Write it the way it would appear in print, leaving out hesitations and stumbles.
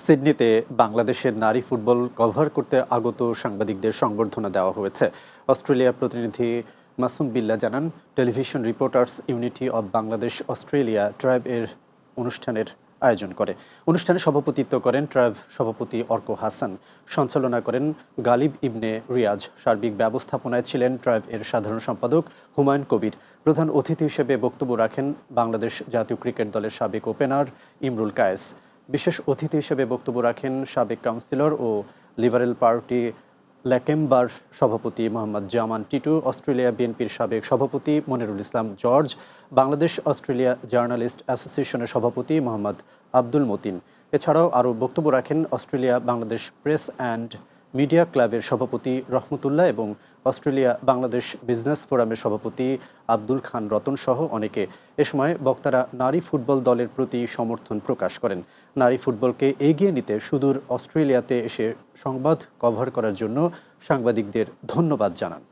সিডনিতে বাংলাদেশের নারী ফুটবল কভার করতে আগত সাংবাদিকদের সংবর্ধনা দেওয়া হয়েছে। অস্ট্রেলিয়া প্রতিনিধি মাসুম বিল্লাহ জানান, television reporters unity of Bangladesh Australia tribe এর অনুষ্ঠানের আয়োজন করে। অনুষ্ঠানে সভাপতিত্ব করেন ট্রাইব সভাপতি অর্ক হাসান, সঞ্চালনা করেন গালিব ইবনে রিয়াজ, সার্বিক ব্যবস্থাপনায় ছিলেন ট্রাইব এর সাধারণ সম্পাদক হুমায়ুন কবির। প্রধান অতিথি হিসেবে বক্তব্য রাখেন বাংলাদেশ জাতীয় ক্রিকেট দলের সাবেক ওপেনার ইমরুল কায়েস। বিশেষ অতিথি হিসেবে বক্তব্য রাখেন সাবেক কাউন্সিলর ও লিবারেল পার্টি ল্যাকেম্বার সভাপতি মোহাম্মদ জামান টিটু, অস্ট্রেলিয়া বিএনপির সাবেক সভাপতি মনিরুল ইসলাম জর্জ, বাংলাদেশ অস্ট্রেলিয়া জার্নালিস্ট অ্যাসোসিয়েশনের সভাপতি মোহাম্মদ আব্দুল মতিন। এছাড়াও আরও বক্তব্য রাখেন Australia Bangladesh press and media ক্লাবের সভাপতি রহমতুল্লাহ এবং অস্ট্রেলিয়া বাংলাদেশ বিজনেস ফোরামের সভাপতি আব্দুল খান রতন সহ অনেকে। এ সময় বক্তারা নারী ফুটবল দলের প্রতি সমর্থন প্রকাশ করেন। নারী ফুটবলকে এগিয়ে নিতে সুদূর অস্ট্রেলিয়াতে এসে সংবাদ কভার করার জন্য সাংবাদিকদের ধন্যবাদ জানান।